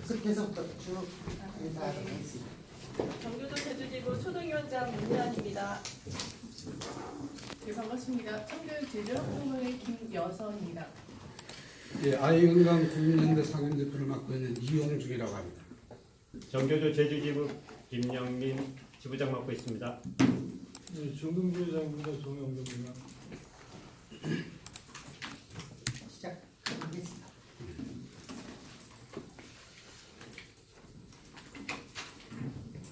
그렇게 해서부터 쭉 인사하도록 하겠습니다. 정교조 제주지부 초등위원장 문미안입니다. 네, 반갑습니다. 청교육 제주학부모의 김여선입니다. 예, 아이건강 국민연대 상임대표를 맡고 있는 이용중이라고 합니다. 정교조 제주지부 김영민 지부장 맡고 있습니다. 네, 중등부회장입니다. 정영근입니다. 시작하겠습니다.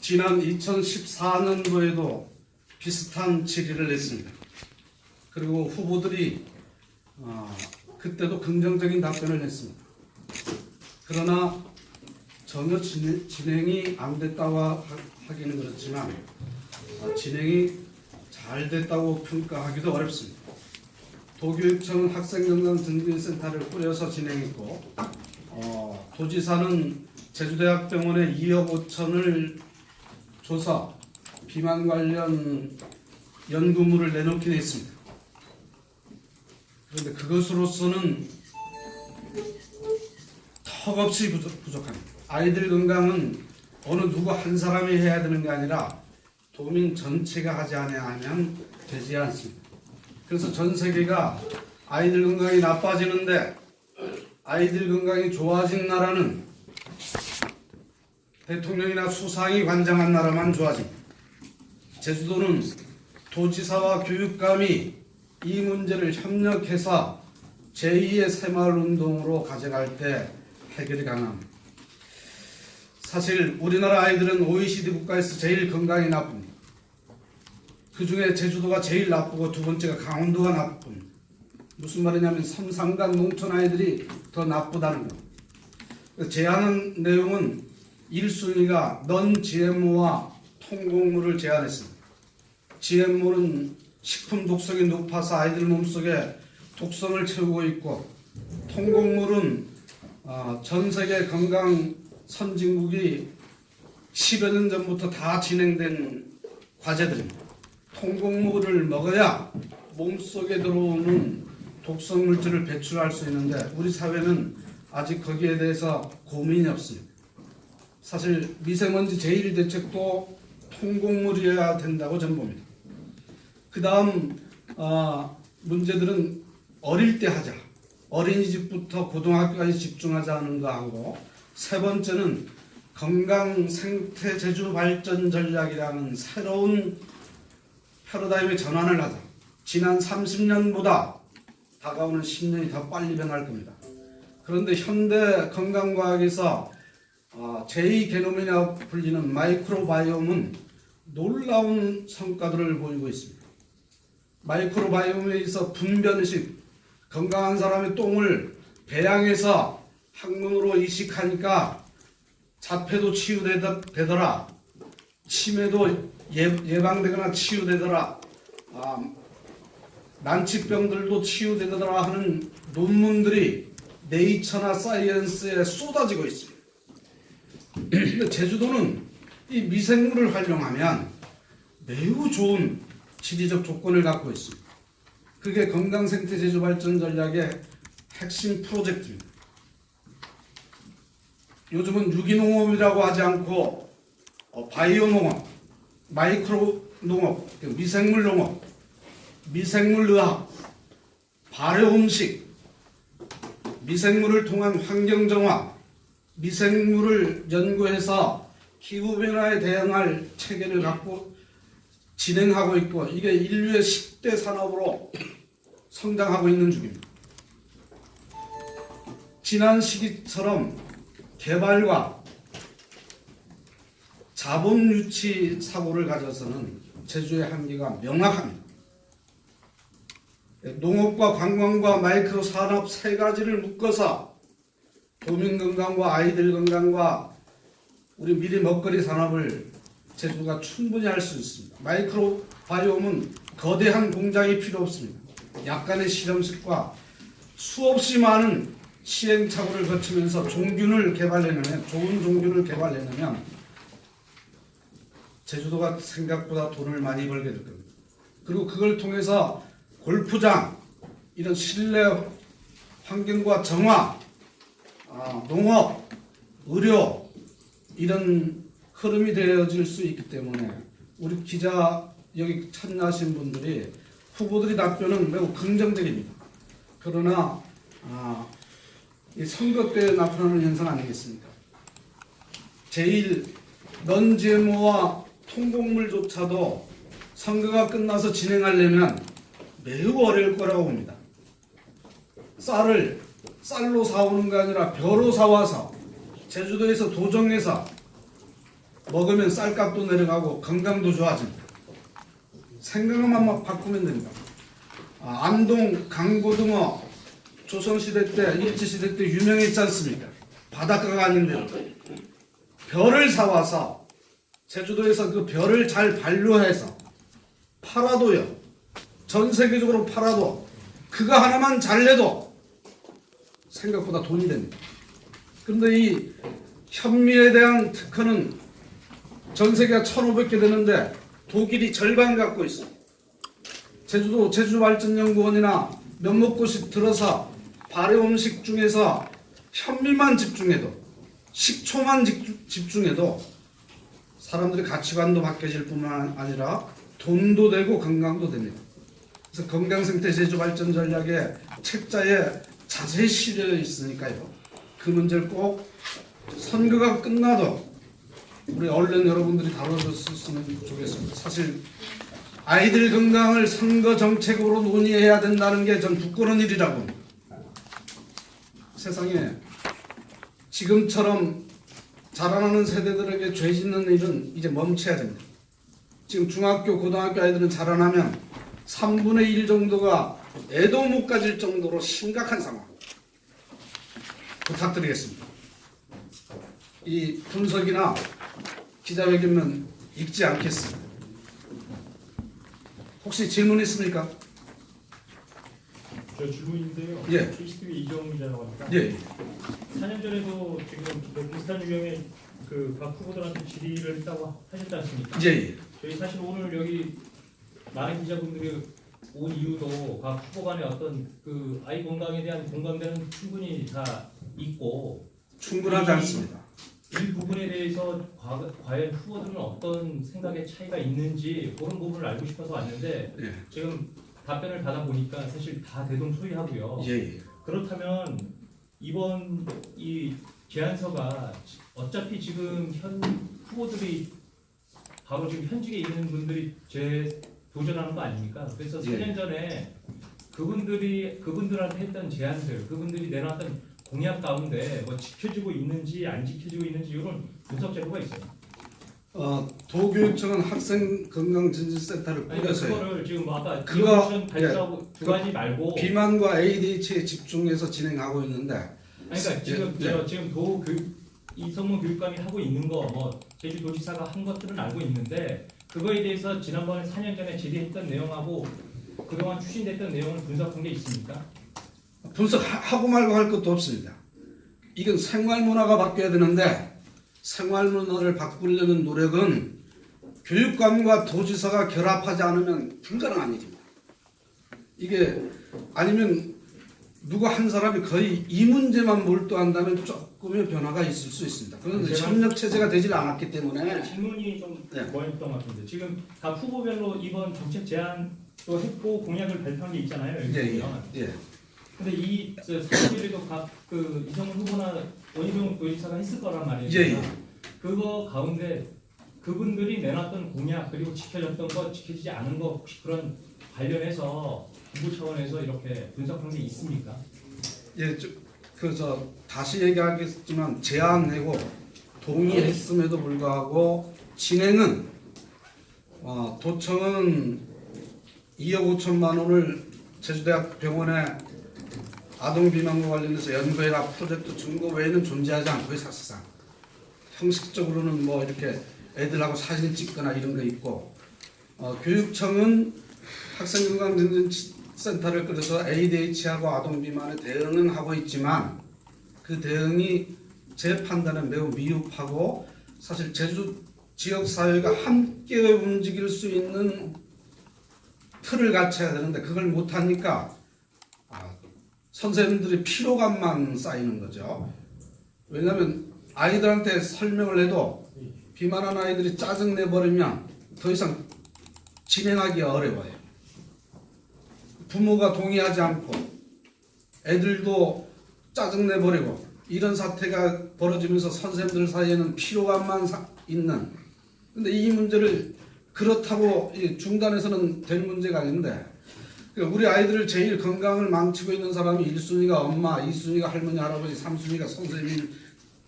지난 2014년도에도 비슷한 질의를 했습니다. 그리고 후보들이 그때도 긍정적인 답변을 했습니다. 그러나 전혀 진행이 안 됐다고 하기는 그렇지만 진행이 잘 됐다고 평가하기도 어렵습니다. 도교육청은 학생건강증진센터를 꾸려서 진행했고 도지사는 제주대학병원에 2억 5천을 줘서 비만 관련 연구물을 내놓긴 했습니다. 그런데 그것으로서는 턱없이 부족합니다. 아이들 건강은 어느 누구 한 사람이 해야 되는 게 아니라 도민 전체가 하지 않으면 되지 않습니다. 그래서 전 세계가 아이들 건강이 나빠지는데 아이들 건강이 좋아진 나라는 대통령이나 수상이 관장한 나라만 좋아집니다. 제주도는 도지사와 교육감이 이 문제를 협력해서 제2의 새마을운동으로 가져갈 때 해결이 가능합니다. 사실 우리나라 아이들은 OECD 국가에서 제일 건강이 나쁩니다. 그 중에 제주도가 제일 나쁘고 두 번째가 강원도가 나쁩니다. 무슨 말이냐면 섬상간 농촌 아이들이 더 나쁘다는 겁니다. 제안한 내용은 1순위가 넌 GMO와 통곡물을 제안했습니다. GMO는 식품 독성이 높아서 아이들 몸속에 독성을 채우고 있고 통곡물은 전 세계 건강 선진국이 10여 년 전부터 다 진행된 과제들입니다. 통곡물을 먹어야 몸속에 들어오는 독성 물질을 배출할 수 있는데 우리 사회는 아직 거기에 대해서 고민이 없습니다. 사실 미세먼지 제일 대책도 통곡물이어야 된다고 저는 봅니다. 그 다음 문제들은 어릴 때 하자. 어린이집부터 고등학교까지 집중하자는 거하고 세 번째는 건강 생태 제주 발전 전략이라는 새로운 패러다임의 전환을 하자. 지난 30년보다 다가오는 10년이 더 빨리 변할 겁니다. 그런데 현대 건강과학에서 제2게놈이라고 불리는 마이크로바이옴은 놀라운 성과들을 보이고 있습니다. 마이크로바이옴에 있어 분변식, 건강한 사람의 똥을 배양해서 항문으로 이식하니까 자폐도 치유되더라, 치매도 예방되거나 치유되더라, 난치병들도 치유되더라 하는 논문들이 네이처나 사이언스에 쏟아지고 있습니다. 근데 제주도는 이 미생물을 활용하면 매우 좋은 지리적 조건을 갖고 있습니다. 그게 건강생태 제주 발전 전략의 핵심 프로젝트입니다. 요즘은 유기농업이라고 하지 않고 바이오 농업, 마이크로 농업, 미생물 농업, 미생물 의학, 발효 음식, 미생물을 통한 환경 정화, 미생물을 연구해서 기후변화에 대응할 체계를 갖고 진행하고 있고 이게 인류의 10대 산업으로 성장하고 있는 중입니다. 지난 시기처럼 개발과 자본 유치 사고를 가져서는 제주의 한계가 명확합니다. 농업과 관광과 마이크로 산업 세 가지를 묶어서 도민 건강과 아이들 건강과 우리 미래 먹거리 산업을 제주가 충분히 할 수 있습니다. 마이크로 바이옴은 거대한 공장이 필요 없습니다. 약간의 실험실과 수없이 많은 시행착오를 거치면서 종균을 개발해내면, 좋은 종균을 개발해내면 제주도가 생각보다 돈을 많이 벌게 될 겁니다. 그리고 그걸 통해서 골프장, 이런 실내 환경과 정화, 농업, 의료 이런 흐름이 되어질 수 있기 때문에 우리 기자 여기 참여하신 분들이 후보들이 답변은 매우 긍정적입니다. 그러나 이 선거 때 나타나는 현상 아니겠습니까? 제일 non-GMO와 통곡물조차도 선거가 끝나서 진행하려면 매우 어려울 거라고 봅니다. 쌀을 쌀로 사오는 게 아니라 벼로 사와서 제주도에서 도정해서 먹으면 쌀값도 내려가고 건강도 좋아집니다. 생각만 막 바꾸면 됩니다. 안동 강고등어 조선시대 때 일제시대 때 유명했지 않습니까? 바닷가가 아닌데요. 벼를 사와서 제주도에서 그 벼를 잘 반려해서 팔아도요. 전 세계적으로 팔아도 그거 하나만 잘 내도 생각보다 돈이 됩니다. 그런데 이 현미에 대한 특허는 전 세계가 1,500개 되는데 독일이 절반 갖고 있어요. 제주도 제주발전연구원이나 몇몇 곳이 들어서 발효 음식 중에서 현미만 집중해도 식초만 집중해도 사람들의 가치관도 바뀌어질 뿐만 아니라 돈도 되고 건강도 됩니다. 그래서 건강생태 제주발전 전략의 책자에 자세히 실려 있으니까요. 그 문제를 꼭 선거가 끝나도 우리 언론 여러분들이 다뤄줬으면 좋겠습니다. 사실 아이들 건강을 선거 정책으로 논의해야 된다는 게 전 부끄러운 일이라고 봅니다. 세상에 지금처럼 자라나는 세대들에게 죄 짓는 일은 이제 멈춰야 됩니다. 지금 중학교, 고등학교 아이들은 자라나면 3분의 1 정도가 애도 못 가질 정도로 심각한 상황. 부탁드리겠습니다. 이 분석이나 기자회견은 읽지 않겠습니다. 혹시 질문 있습니까? 저 질문인데요. 예. KCTV 이정훈 기자라고 합니다. 예. 4년 전에도 지금 비슷한 유형의 각 후보들한테 질의를 했다고 하셨지 않습니까? 예. 저희 사실 오늘 여기 많은 기자분들이 온 이유도 각 후보 간의 어떤 아이 건강에 대한 공감대는 충분히 다 있고 충분하지 않습니다. 이 부분에 대해서 과연 후보들은 어떤 생각의 차이가 있는지 그런 부분을 알고 싶어서 왔는데 예. 지금 답변을 받아보니까 사실 다 대동소이하고요. 예. 그렇다면 이번 이 제안서가 어차피 지금 현 후보들이 바로 지금 현직에 있는 분들이 도전하는 거 아닙니까? 그래서 4년 전에 그분들한테 했던 제안들, 그분들이 내놨던 공약 가운데 뭐 지켜지고 있는지 안 지켜지고 있는지 이런 분석 자료가 있어요. 도교육청은 학생건강진진센터를 꾸려서요. 그거를 지금 아까 그거 발표하고 두 가지 말고 비만과 ADHD에 집중해서 진행하고 있는데. 그러니까 지금 이성문 교육감이 하고 있는 거 뭐 제주도지사가 한 것들은 알고 있는데 그거에 대해서 지난번에 4년 전에 질의했던 내용하고 그동안 추진됐던 내용을 분석한 게 있습니까? 분석하고 말고 할 것도 없습니다. 이건 생활문화가 바뀌어야 되는데 생활문화를 바꾸려는 노력은 교육감과 도지사가 결합하지 않으면 불가능한 일입니다. 이게 아니면 누구 한 사람이 거의 이 문제만 몰두한다면 조금의 변화가 있을 수 있습니다. 그런데 협력 체제가 되질 않았기 때문에 질문이 좀 뭐였던 것 같은데 지금 각 후보별로 이번 정책 제안도 했고 공약을 발표한 게 있잖아요. 예. 근데 이 사실에도 각 이성문 후보나 원희룡 도지사가 했을 거란 말이에요. 예. 그거 가운데 그분들이 내놨던 공약 그리고 지켜졌던 것 지켜지지 않은 것 혹시 그런 관련해서 정부 차원에서 이렇게 분석한 게 있습니까? 예, 다시 얘기하겠지만 제안 내고 동의했음에도 불구하고 진행은 도청은 2억 5천만 원을 제주대학 병원에 아동 비만과 관련해서 연구해라 프로젝트 준거 외에는 존재하지 않고요. 사실상 형식적으로는 뭐 이렇게 애들하고 사진 찍거나 이런 거 있고 교육청은 학생건강진진센터를 끌어서 ADHD하고 아동 비만에 대응은 하고 있지만 그 대응이 제 판단에 매우 미흡하고 사실 제주 지역 사회가 함께 움직일 수 있는 틀을 갖춰야 되는데 그걸 못하니까 선생님들의 피로감만 쌓이는 거죠. 왜냐하면 아이들한테 설명을 해도 비만한 아이들이 짜증 내버리면 더 이상 진행하기 어려워요. 부모가 동의하지 않고 애들도 짜증 내버리고 이런 사태가 벌어지면서 선생님들 사이에는 피로감만 있는. 근데 이 문제를 그렇다고 중단해서는 될 문제가 아닌데 우리 아이들을 제일 건강을 망치고 있는 사람이 1순위가 엄마, 2순위가 할머니, 할아버지, 3순위가 선생님,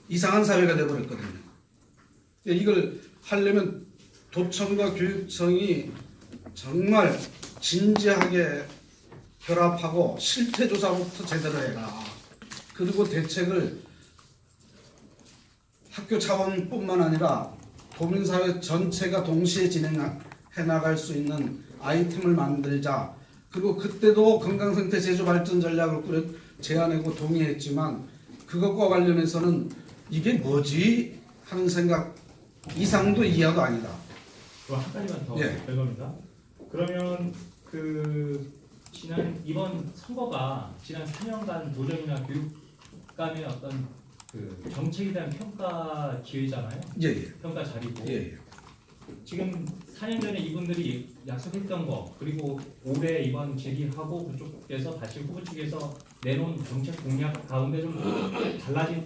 이상한 사회가 돼버렸거든요. 이걸 하려면 도청과 교육청이 정말 진지하게 결합하고 실태조사부터 제대로 해라. 그리고 대책을 학교 차원뿐만 아니라 도민사회 전체가 동시에 진행해 나갈 수 있는 아이템을 만들자. 그리고 그때도 건강생태 제조발전 전략을 제안하고 동의했지만 그것과 관련해서는 이게 뭐지 하는 생각 이상도 이하도 아니다. 그럼 한 가지만 더 예. 별겁니다. 그러면 이번 선거가 지난 4년간 도정이나 교육감의 어떤 정책에 대한 평가 기회잖아요. 예. 평가 자리고. 예. 지금 4년 전에 이분들이 약속했던 거 그리고 올해 이번 질의하고 그쪽에서 다시 후보 측에서 내놓은 정책 공약 가운데 좀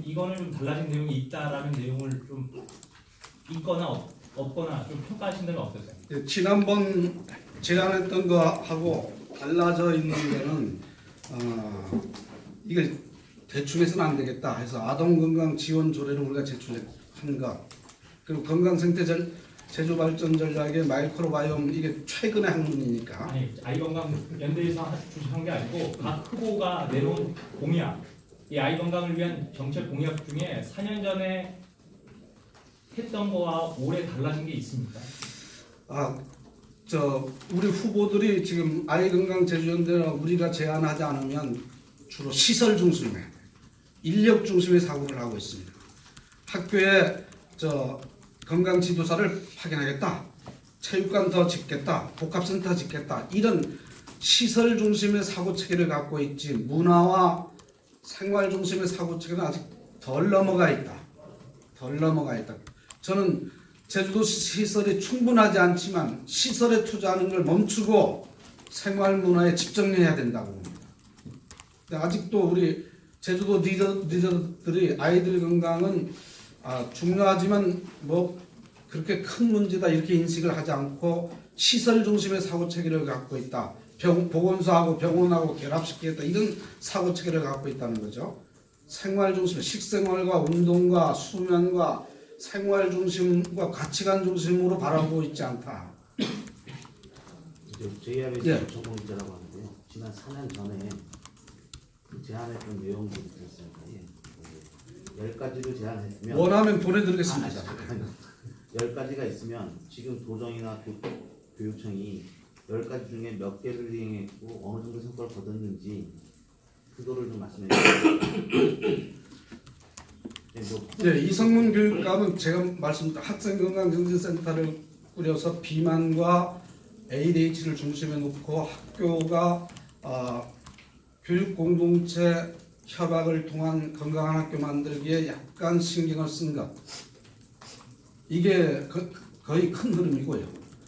이거는 좀 달라진 내용이 있다라는 내용을 좀 있거나 없거나 좀 평가하신다면 어떠세요? 예, 지난번 제안했던 거하고 달라져 있는 거는 이게 대충 해서는 안 되겠다 해서 아동건강 지원 조례를 우리가 제출한 것 그리고 건강생태 제조발전 전략의 마이크로바이옴 이게 최근의 학문이니까 아니 아이건강 연대에서 주장한 게 아니고 각 후보가 내놓은 공약 이 아이건강을 위한 정책 공약 중에 4년 전에 했던 거와 올해 달라진 게 있습니까? 우리 후보들이 지금 아이건강 제조연대나 우리가 제안하지 않으면 주로 시설 중심의 인력 중심의 사고를 하고 있습니다. 학교에 건강 지도사를 파견하겠다, 체육관 더 짓겠다, 복합센터 짓겠다 이런 시설 중심의 사고 체계를 갖고 있지 문화와 생활 중심의 사고 체계는 아직 덜 넘어가 있다. 저는 제주도 시설이 충분하지 않지만 시설에 투자하는 걸 멈추고 생활 문화에 집중해야 된다고 봅니다. 아직도 우리 제주도 리더들이 아이들 건강은 중요하지만 뭐 그렇게 큰 문제다 이렇게 인식을 하지 않고 시설 중심의 사고 체계를 갖고 있다. 보건소하고 병원하고 결합시키겠다 이런 사고 체계를 갖고 있다는 거죠. 생활 중심의 식생활과 운동과 수면과 생활 중심과 가치관 중심으로 바라보고 있지 않다. JRBC 전공 기자라고 하는데요. 지난 4년 전에 제안했던 내용들이 있었습니다. 10가지를 제안했으면 원하면 보내드리겠습니다. 10가지가 있으면 지금 도정이나 교육청이 10가지 중에 몇 개를 이행했고 어느 정도 성과를 거뒀는지 그거를 좀 말씀해 주세요. 네, 이성문 교육감은 제가 말씀드린 학생건강정진센터를 꾸려서 비만과 ADH를 중심에 놓고 학교가 교육 공동체 협약을 통한 건강한 학교 만들기에 약간 신경을 쓴 것. 이게 거의 큰 흐름이고요.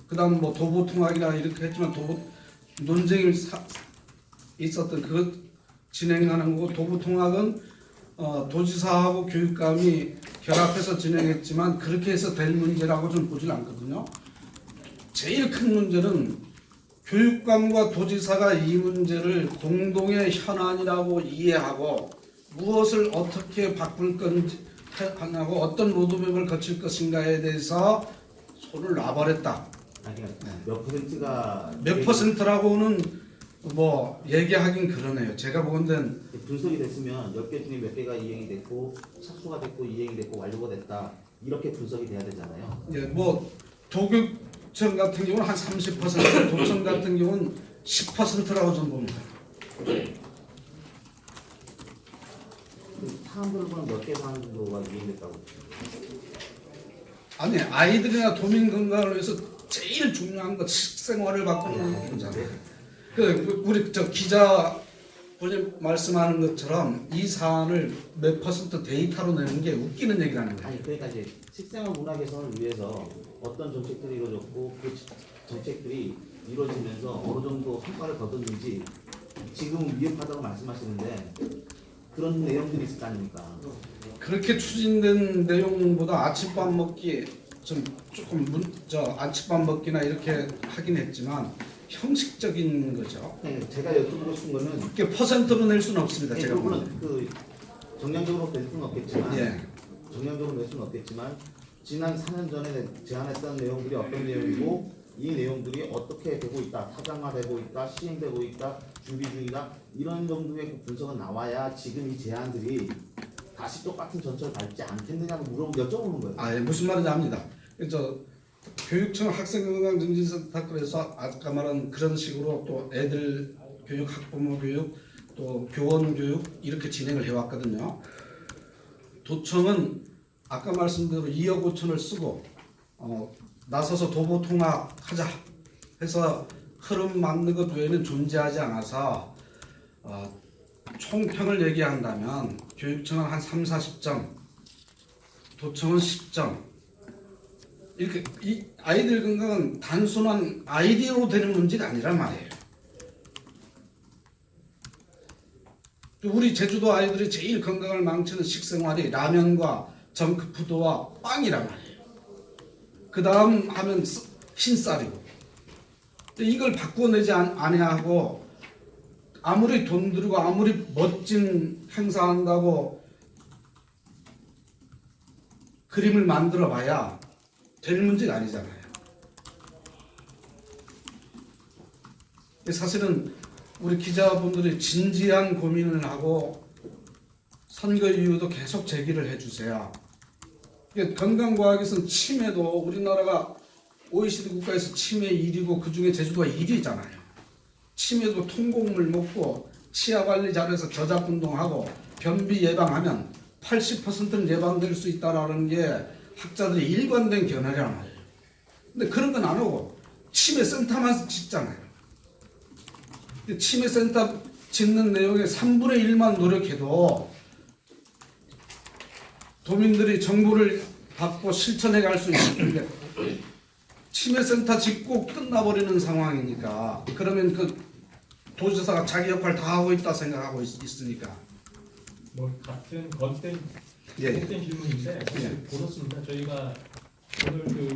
그다음 뭐 도보통학이라 이렇게 했지만 논쟁이 있었던 그것 진행하는 거고 도보통학은 도지사하고 교육감이 결합해서 진행했지만 그렇게 해서 될 문제라고 저는 보질 않거든요. 제일 큰 문제는 교육감과 도지사가 이 문제를 공동의 현안이라고 이해하고 무엇을 어떻게 바꿀 건지 하고 어떤 로드맵을 거칠 것인가에 대해서 손을 놔버렸다. 몇 퍼센트가 몇 퍼센트라고는 뭐 얘기하긴 그러네요. 제가 보건대는 분석이 됐으면 10개 중에 몇 개가 이행이 됐고 착수가 됐고 이행이 됐고 완료가 됐다 이렇게 분석이 돼야 되잖아요. 예, 뭐 도교청 같은 경우는 한 30%, 도청 같은 경우는 10%라고 저는 봅니다. 사람들을 보면 몇 개 정도가 이행됐다고 보시죠? 아니 아이들이나 도민 건강을 위해서 제일 중요한 건 식생활을 바꾸는 거잖아요. 우리 기자분들 부님 말씀하는 것처럼 이 사안을 몇 퍼센트 데이터로 내는 게 웃기는 얘기라는 거예요. 아니 그러니까 이제 식생활 문화 개선을 위해서 어떤 정책들이 이루어졌고 그 정책들이 이루어지면서 어느 정도 성과를 거뒀는지 지금 미흡하다고 말씀하시는데 그런 내용들이 있을 거 아닙니까? 그렇게 추진된 내용보다 아침밥 먹기 조금 아침밥 먹기나 이렇게 하긴 했지만 형식적인 거죠. 네, 제가 여쭤보고 싶은 거는 그게 퍼센트로 낼 수는 없습니다. 제가 보는. 그거는 그 정량적으로 낼 수는 없겠지만 예. 정량적으로 낼 수는 없겠지만 지난 4년 전에 제안했던 내용들이 어떤 내용이고 이 내용들이 어떻게 되고 있다, 타장화되고 있다, 시행되고 있다, 준비 중이다 이런 정도의 그 분석은 나와야 지금 이 제안들이 다시 똑같은 전철을 밟지 않겠느냐고 여쭤보는 거예요. 아, 예, 무슨 말인지 압니다. 그래서 교육청 학생건강증진센터 그래서 아까 말한 그런 식으로 또 애들 교육, 학부모 교육, 또 교원 교육 이렇게 진행을 해왔거든요. 도청은 아까 말씀대로 2억 5천을 쓰고 나서서 도보 통합하자 해서 흐름 맞는 것 외에는 존재하지 않아서 총평을 얘기한다면 교육청은 한 3, 40점, 도청은 10점. 이렇게 이 아이들 건강은 단순한 아이디어로 되는 문제가 아니란 말이에요. 우리 제주도 아이들이 제일 건강을 망치는 식생활이 라면과 정크푸드와 빵이란 말이에요. 그 다음 하면 흰쌀이고. 이걸 바꿔내지 아니하고 아무리 돈 들이고 아무리 멋진 행사한다고 그림을 만들어 봐야 될 문제가 아니잖아요. 사실은 우리 기자분들이 진지한 고민을 하고 선거 이후도 계속 제기를 해주세요. 건강과학에서는 치매도 우리나라가 OECD 국가에서 치매 1위고 그 중에 제주도가 1위잖아요. 치매도 통곡물 먹고 치아 관리 잘해서 저작운동하고 변비 예방하면 80%는 예방될 수 있다라는 게 학자들이 일관된 견해란 말이에요. 근데 그런 건 안 하고 치매 센터만 짓잖아요. 치매 센터 짓는 내용의 3분의 1만 노력해도 도민들이 정보를 받고 실천해 갈 수 있는데 치매 센터 짓고 끝나버리는 상황이니까 그러면 그 도지사가 자기 역할 다 하고 있다 생각하고 있으니까 뭐 같은 겉된 예. 질문인데 사실 그렇습니다. 저희가 오늘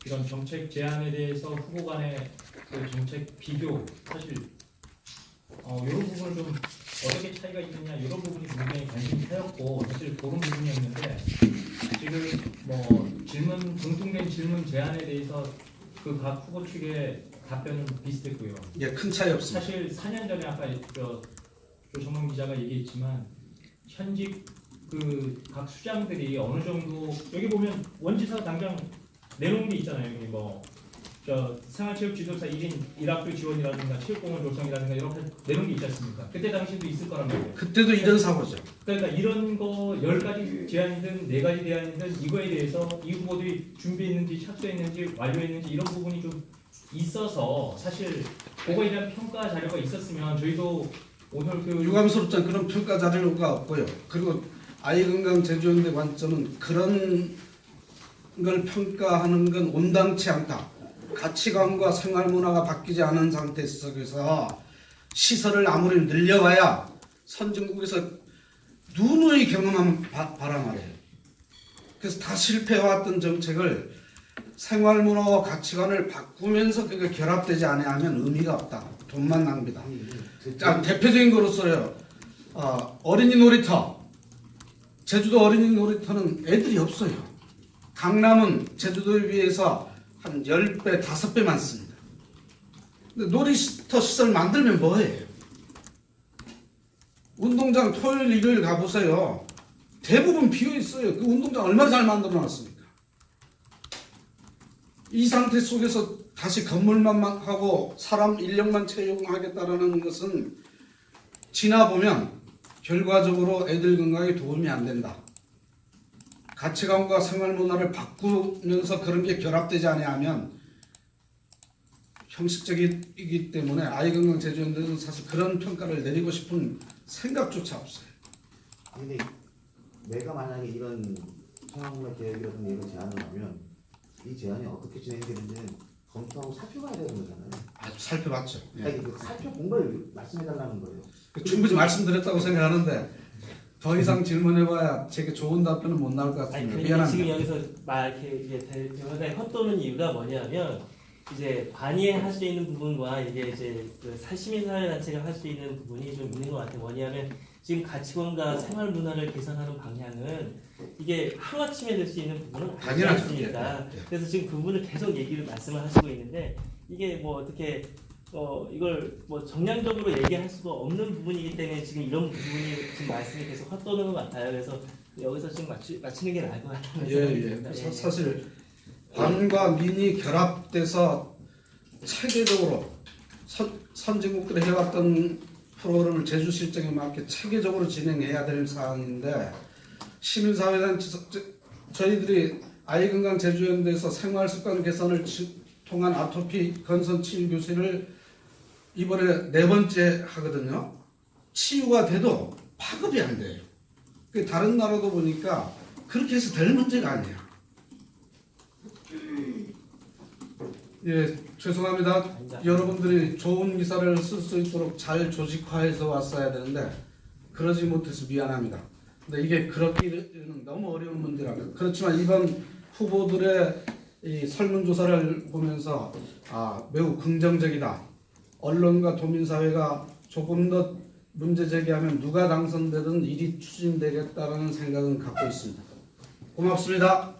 이런 정책 제안에 대해서 후보 간의 그 정책 비교 사실 이런 부분을 좀 어떻게 차이가 있느냐 이런 부분이 굉장히 관심사였고 사실 그런 부분이었는데 지금 뭐 공통된 질문 제안에 대해서 그 각 후보 측의 답변은 비슷했고요. 예, 큰 차이 없습니다. 사실 4년 전에 아까 조성문 기자가 얘기했지만 현직 그 각 수장들이 어느 정도 여기 보면 원지사 당장 내놓은 게 있잖아요. 여기 뭐 생활체육 지도사 1인 1학교 지원이라든가 체육공원 조성이라든가 이렇게 내놓은 게 있지 않습니까? 그때 당시도 있을 거란 말이에요. 그때도 이런 사고죠. 그러니까 이런 거 10가지 제안이든 4가지 제안이든 이거에 대해서 이 후보들이 준비했는지 착수했는지 완료했는지 이런 부분이 좀 있어서 사실 그거에 대한 평가 자료가 있었으면 저희도 오늘 유감스럽지 않은 그런 평가 자료가 없고요. 그리고 아이건강 제주연대 관점은 그런 걸 평가하는 건 온당치 않다. 가치관과 생활문화가 바뀌지 않은 상태 속에서 시설을 아무리 늘려봐야 선진국에서 누누이 경험한 바란 말이에요. 그래서 다 실패해왔던 정책을 생활문화와 가치관을 바꾸면서 그게 결합되지 않으면 의미가 없다. 돈만 낭비다. 자, 대표적인 거로서요. 어린이 놀이터. 제주도 어린이 놀이터는 애들이 없어요. 강남은 제주도에 비해서 한 10배, 5배 많습니다. 근데 놀이터 시설 만들면 뭐해요? 운동장 토요일, 일요일 가보세요. 대부분 비어있어요. 그 운동장 얼마나 잘 만들어놨습니까? 이 상태 속에서 다시 건물만 하고 사람 인력만 채용하겠다라는 것은 지나보면 결과적으로 애들 건강에 도움이 안 된다. 가치관과 생활문화를 바꾸면서 그런 게 결합되지 않으면 형식적이기 때문에 아이건강 제주연대는 사실 그런 평가를 내리고 싶은 생각조차 없어요. 근데 내가 만약에 이런 청학문화 계획이라든가 이런 제안을 하면 이 제안이 어떻게 진행되는지는 검토하고 살펴봐야 되는 거잖아요. 아주 살펴봤죠. 예. 아니, 그 살펴본 걸 말씀해달라는 거예요. 충분히 말씀드렸다고 생각하는데 더 이상 질문해봐야 제게 좋은 답변은 못 나올 것 아니, 같습니다. 근데 미안합니다. 지금 여기서 막 이렇게 이제 대화가 헛도는 이유가 뭐냐면 이제 관이할 수 있는 부분과 이게 이제 그 시민사회단체가 할 수 있는 부분이 좀 있는 것 같아요. 뭐냐면 지금 가치관과 생활 문화를 개선하는 방향은 이게 하루아침에 될 수 있는 부분은 아니지 당연하죠. 않습니까? 예, 예. 그래서 지금 그 부분을 계속 말씀을 하시고 있는데 이게 뭐 어떻게 이걸 뭐 정량적으로 얘기할 수가 없는 부분이기 때문에 지금 이런 부분이 지금 말씀이 계속 헛도는 것 같아요. 그래서 여기서 지금 마치는 게 나을 것 같아요. 예. 사실 관과 민이 결합돼서 체계적으로 선진국들이 해왔던 프로그램을 제주 실정에 맞게 체계적으로 진행해야 될 사안인데 시민사회단체 저희들이 아이건강 제주연대에서 생활습관 개선을 통한 아토피 건선 치유 교실을 이번에 4번째 하거든요. 치유가 돼도 파급이 안 돼요. 다른 나라도 보니까 그렇게 해서 될 문제가 아니에요. 예, 죄송합니다. 여러분들이 좋은 기사를 쓸 수 있도록 잘 조직화해서 왔어야 되는데 그러지 못해서 미안합니다. 근데 이게 그렇기는 너무 어려운 문제라고. 그렇지만 이번 후보들의 이 설문조사를 보면서 매우 긍정적이다. 언론과 도민사회가 조금 더 문제 제기하면 누가 당선되든 일이 추진되겠다라는 생각은 갖고 있습니다. 고맙습니다.